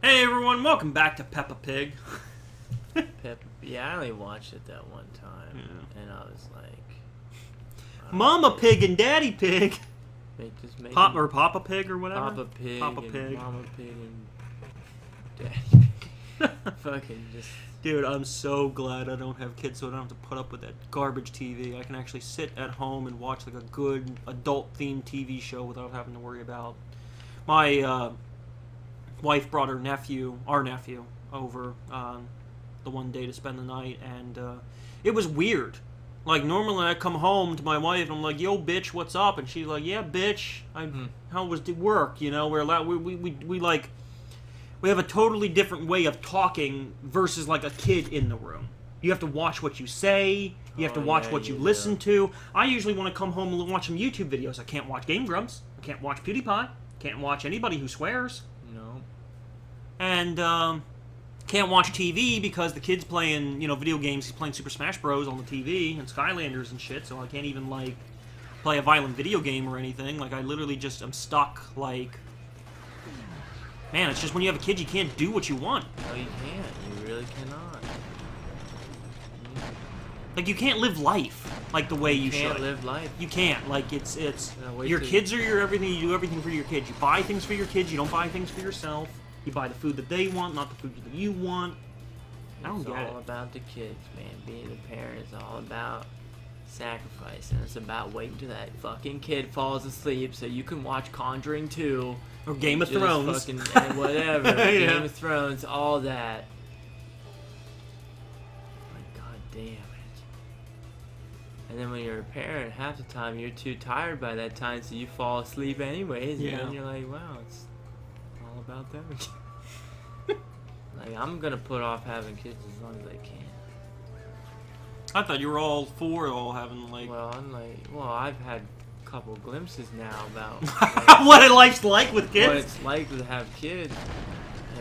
Hey everyone, welcome back to Peppa Pig. Yeah, I only watched it that one time, and I was like, Mama Pig and Daddy Pig. Papa Pig or whatever. Papa Pig, Papa Pig. Mama Pig, and Daddy Pig. Fucking just. Dude, I'm so glad I don't have kids, so I don't have to put up with that garbage TV. I can actually sit at home and watch like a good adult-themed TV show without having to worry about. My wife brought our nephew, over the one day to spend the night, and it was weird. Like, normally I come home to my wife and I'm like, yo, bitch, what's up? And she's like, yeah, bitch, how was the work? You know, we have a totally different way of talking versus like a kid in the room. You have to watch what you say. You have to watch what you listen to. I usually want to come home and watch some YouTube videos. I can't watch Game Grumps. I can't watch PewDiePie. Can't watch anybody who swears. No. And can't watch TV because the kid's playing, video games. He's playing Super Smash Bros. On the TV and Skylanders and shit. So I can't even like play a violent video game or anything. Like I literally just am stuck. Like, man, it's just when you have a kid, you can't do what you want. No, you can't. You really cannot. Like, you can't live life like the way you should. You can't live life. You can't. Like, it's your kids are your everything. You do everything for your kids. You buy things for your kids. You don't buy things for yourself. You buy the food that they want, not the food that you want. I don't get it. It's all about the kids, man. Being a parent is all about sacrifice, and it's about waiting till that fucking kid falls asleep so you can watch Conjuring 2. Or Game of Thrones. Fucking, and whatever. Yeah. Game of Thrones, all that. Like, god damn it. And then when you're a parent, half the time you're too tired by that time, so you fall asleep anyways. Yeah. And then you're like, wow, it's all about them. Like, I'm gonna put off having kids as long as I can. I thought you were all for having like. Well, I've had a couple glimpses now about what life's like with kids. What it's like to have kids,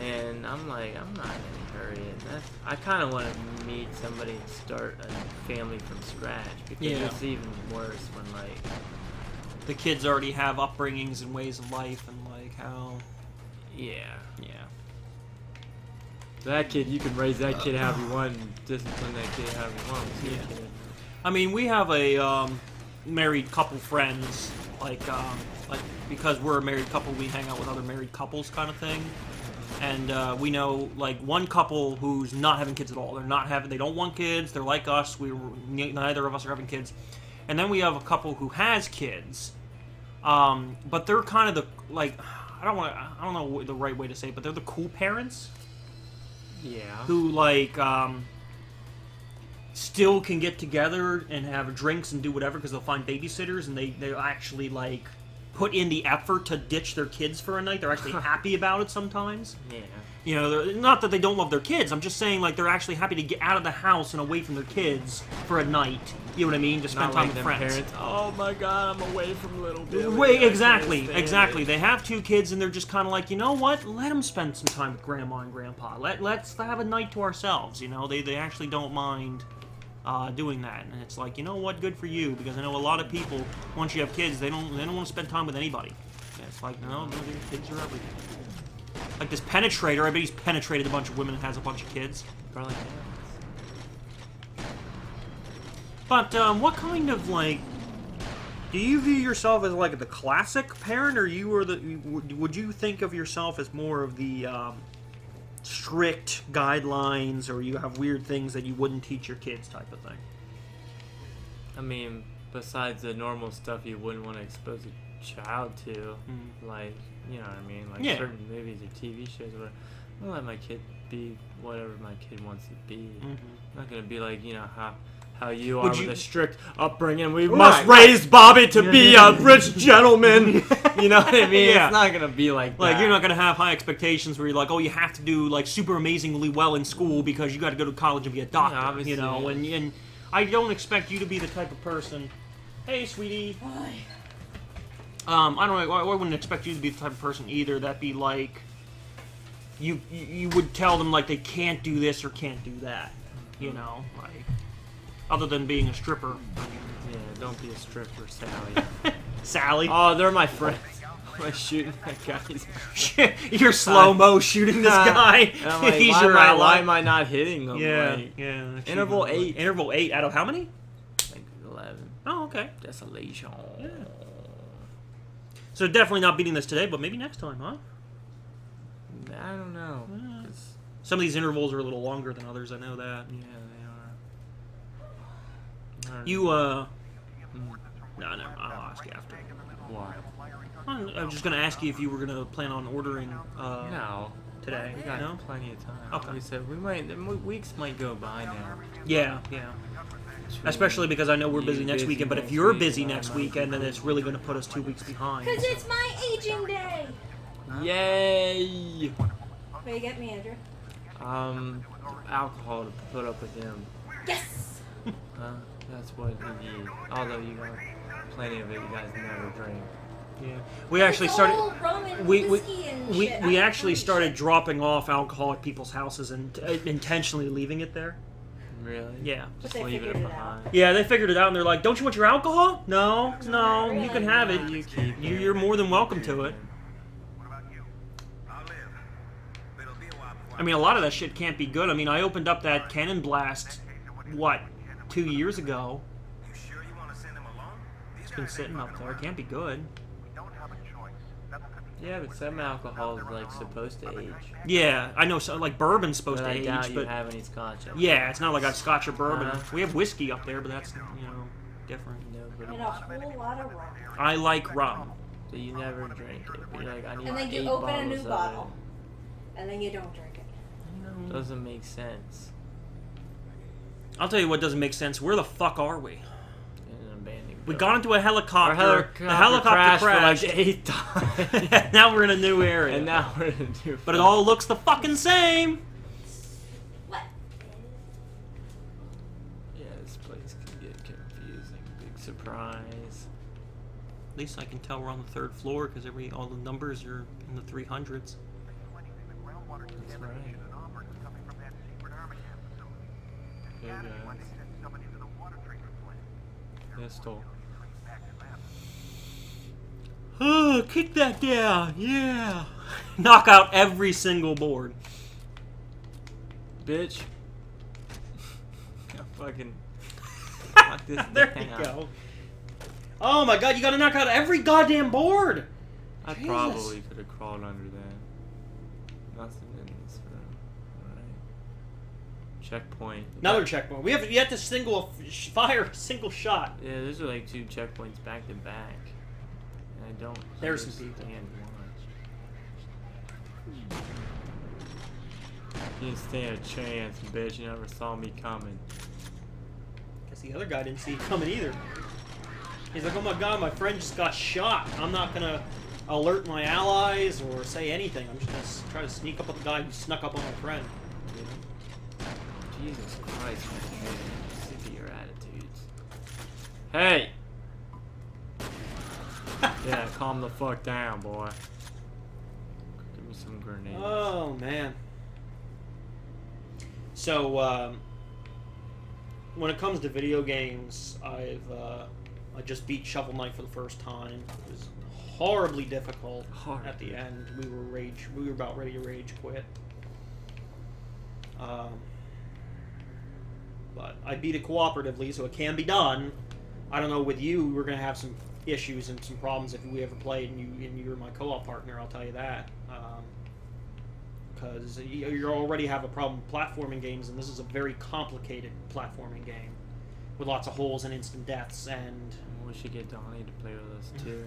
and I'm like, I'm not in a hurry. And I kind of want to meet somebody and start a family from scratch because it's even worse when like the kids already have upbringings and ways of life and like how. Yeah. That kid, you can raise that kid how you want and discipline that kid how you want. Yeah. I mean, we have a married couple friends, like because we're a married couple, we hang out with other married couples kind of thing. And we know like one couple who's not having kids at all. They don't want kids. They're like us. Neither of us are having kids. And then we have a couple who has kids, but they're kind of the like I don't know the right way to say it, but they're the cool parents. Yeah. Who like still can get together and have drinks and do whatever because they'll find babysitters and they'll actually like put in the effort to ditch their kids for a night. They're actually happy about it sometimes. Yeah. Not that they don't love their kids. I'm just saying like they're actually happy to get out of the house and away from their kids for a night. You know what I mean? To spend time with friends. Parents, oh my god, I'm away from little Billy. Exactly. They have 2 kids and they're just kind of like, you know what? Let them spend some time with grandma and grandpa. Let's have a night to ourselves. You know, they actually don't mind doing that, and it's like, you know what? Good for you, because I know a lot of people once you have kids, they don't want to spend time with anybody. And it's like, no, kids are everything. Like this penetrator, I bet he's penetrated a bunch of women and has a bunch of kids. Probably. But what kind of like do you view yourself as like the classic parent, or would you think of yourself as more of the strict guidelines, or you have weird things that you wouldn't teach your kids type of thing? I mean, besides the normal stuff you wouldn't want to expose a child to, like, you know what I mean, like certain movies or TV shows or whatever. I'll let my kid be whatever my kid wants to be. I'm not gonna be like, how you are with a strict upbringing. We must raise Bobby to be a rich gentleman. You know what I mean? Yeah. It's not gonna be like that. Like, you're not gonna have high expectations where you're like, oh, you have to do like super amazingly well in school because you got to go to college and be a doctor. Obviously. You know, and I don't expect you to be the type of person. Hey, sweetie. Hi. I wouldn't expect you to be the type of person either that be like, you would tell them like they can't do this or can't do that. You know, like. Other than being a stripper. Yeah, don't be a stripper, Sally. Sally? Oh, they're my friends. Am I shooting that guy's You're slow-mo shooting this guy. I'm like, He's why, your ally. why am I not hitting him? Yeah, Like, yeah. Interval 8. Interval 8 out of how many? Like 11. Oh, okay. Desolation. Yeah. So definitely not beating this today, but maybe next time, huh? I don't know. Some of these intervals are a little longer than others, I know that. Yeah, they are. You, No, I'll ask you after. Why? I was just going to ask you if you were going to plan on ordering, No. today. We got No? plenty of time. Okay. Like we said, weeks might go by now. Yeah, yeah. Especially because I know we're busy next weekend, but if you're busy next weekend, then it's really going to put us 2 weeks behind. Because it's my aging day! Yay! What you get me, Andrew? Alcohol to put up with him. Yes! That's what he needs. Although you got plenty of it, you guys never drink. Yeah. We actually It's started... all rum and We whiskey and shit. we I actually don't started shit. dropping off alcohol at people's houses and intentionally leaving it there. Really? Yeah. But Just they leaving figured it it out. behind. Yeah, they figured it out and they're like, "Don't you want your alcohol?" No, no, you can have it. You keep it. You're more than welcome to it. I mean, a lot of that shit can't be good. I mean, I opened up that Cannon Blast, what, 2 years ago. It's been sitting up there. It can't be good. Yeah, but some alcohol is like supposed to age. Yeah, I know. So, like bourbon's supposed But to I age, doubt you but have any scotch. Up yeah, it's not like I've Scotch or bourbon. Uh-huh. We have whiskey up there, but that's different. Nobody. And a whole lot of rum. I like rum. So you never drink it. But you're like, I need And then you 8 open a new bottles of bottle. And then you don't drink it. it. Doesn't make sense. I'll tell you what doesn't make sense. Where the fuck are we? In an abandoned We building. got into a helicopter. Our The helicopter crashed. for like 8 times. Now we're in a new area. And now we're in a new. But it all looks the fucking same. What? Yeah, this place can get confusing. Big surprise. At least I can tell we're on the 3rd floor because all the numbers are in the 300s. That's right. Hey guys. Pistol. Oh, kick that down. Yeah. Knock out every single board. Bitch. Fucking. Knock this There thing you out. go. Oh my god, you gotta knock out every goddamn board! I Jesus. probably could have crawled under that. Nothing in this room. Alright. Checkpoint. Another checkpoint. We have yet to fire a single shot. Yeah, those are like 2 checkpoints back to back. And I don't There's some people. understand much. You didn't stand a chance, bitch. You never saw me coming. Guess the other guy didn't see it coming either. He's like, oh my god, my friend just got shot. I'm not gonna alert my allies or say anything. I'm just gonna try to sneak up on the guy who snuck up on my friend. Jesus Christ, man. I'm sick of your attitudes. Hey! Yeah, calm the fuck down, boy. Give me some grenades. Oh, man. So, when it comes to video games, I just beat Shovel Knight for the first time. It was horribly difficult at the end. We were about ready to rage quit. But I beat it cooperatively, so it can be done. I don't know, with you, we're going to have some issues and some problems if we ever played and you're my co-op partner, I'll tell you that. Because you already have a problem with platforming games, and this is a very complicated platforming game with lots of holes and instant deaths, and... We should get Donnie to play with us, too.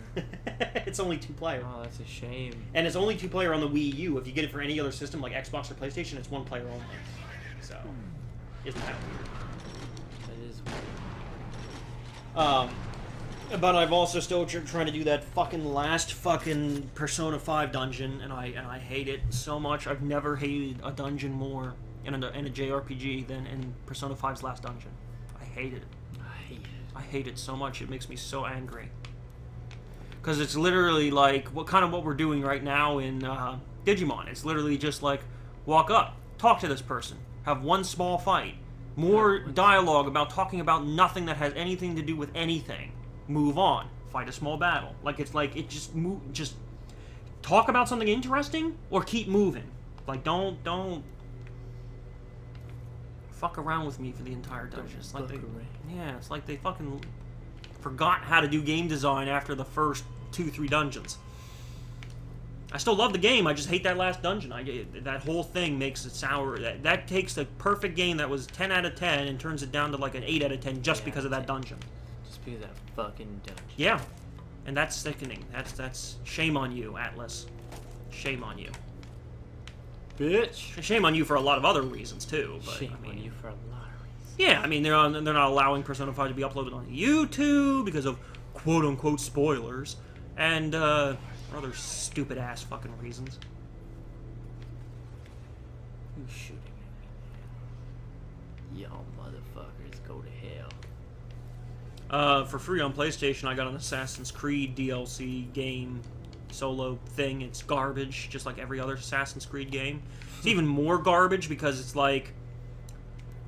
It's only 2-player. Oh, that's a shame. And it's only 2-player on the Wii U. If you get it for any other system, like Xbox or PlayStation, it's 1-player only. So, isn't that weird? That is weird. But I've also still trying to do that fucking last fucking Persona 5 dungeon, and I hate it so much. I've never hated a dungeon more in a JRPG than in Persona 5's last dungeon. I hate it. I hate it so much. It makes me so angry. Because it's literally like what we're doing right now in Digimon. It's literally just like walk up, talk to this person, have one small fight, more dialogue about talking about nothing that has anything to do with anything. Move on, fight a small battle. Like it's like it just talk about something interesting or keep moving. Like, don't fuck around with me for the entire dungeon. It's like it's like they fucking forgot how to do game design after the first 2-3 dungeons. I still love the game. I just hate that last dungeon. That whole thing makes it sour. That takes the perfect game that was 10 out of 10 and turns it down to like an 8 out of 10 just because of that dungeon. Just because of that fucking dungeon. Yeah, and that's sickening. That's shame on you, Atlas. Shame on you. Bitch. Shame on you for a lot of other reasons too. But, Shame on you for a lot of reasons. Yeah, I mean they're not allowing Persona 5 to be uploaded on YouTube because of quote unquote spoilers and other stupid ass fucking reasons. Who's shooting at me? Y'all motherfuckers go to hell. For free on PlayStation, I got an Assassin's Creed DLC game solo thing. It's garbage, just like every other Assassin's Creed game. It's even more garbage because it's like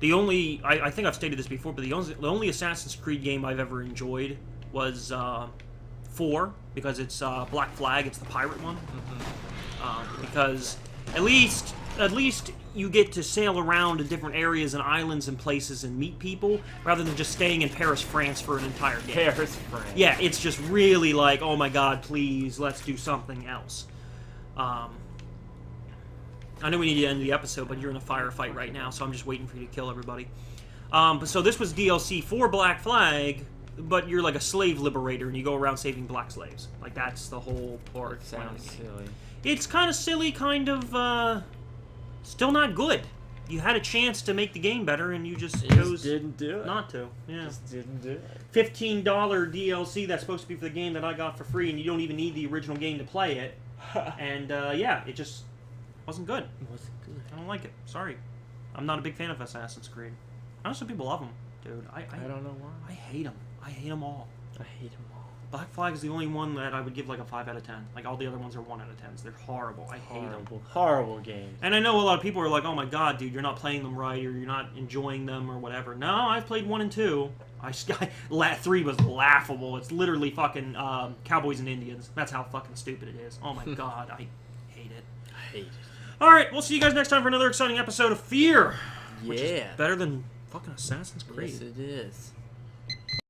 the only I think I've stated this before, but the only Assassin's Creed game I've ever enjoyed was 4 because it's Black Flag. It's the pirate one. Because at least you get to sail around to different areas and islands and places and meet people rather than just staying in Paris, France for an entire game. Paris, France. Yeah, it's just really like, oh my god, please, let's do something else. I know we need to end the episode, but you're in a firefight right now, so I'm just waiting for you to kill everybody. So this was DLC for Black Flag, but you're like a slave liberator and you go around saving black slaves. Like, that's the whole part. It sounds silly. It's kind of silly, kind of, still not good. You had a chance to make the game better and you just chose didn't do it. not to. Yeah. Just didn't do it. $15 DLC that's supposed to be for the game that I got for free and you don't even need the original game to play it. And, yeah, it just wasn't good. It wasn't good. I don't like it. Sorry. I'm not a big fan of Assassin's Creed. I know some people love them, dude. I don't know why. I hate them. I hate them all. I hate them all. Black Flag is the only one that I would give like a 5 out of 10. Like, all the other ones are 1 out of 10s. They're horrible. I hate them. Horrible games. And I know a lot of people are like, oh my god, dude, you're not playing them right, or you're not enjoying them, or whatever. No, I've played 1 and 2. 3 was laughable. It's literally fucking Cowboys and Indians. That's how fucking stupid it is. Oh my god, I hate it. I hate it. Alright, we'll see you guys next time for another exciting episode of F.E.A.R. Yeah. Which is better than fucking Assassin's Creed. Yes, it is.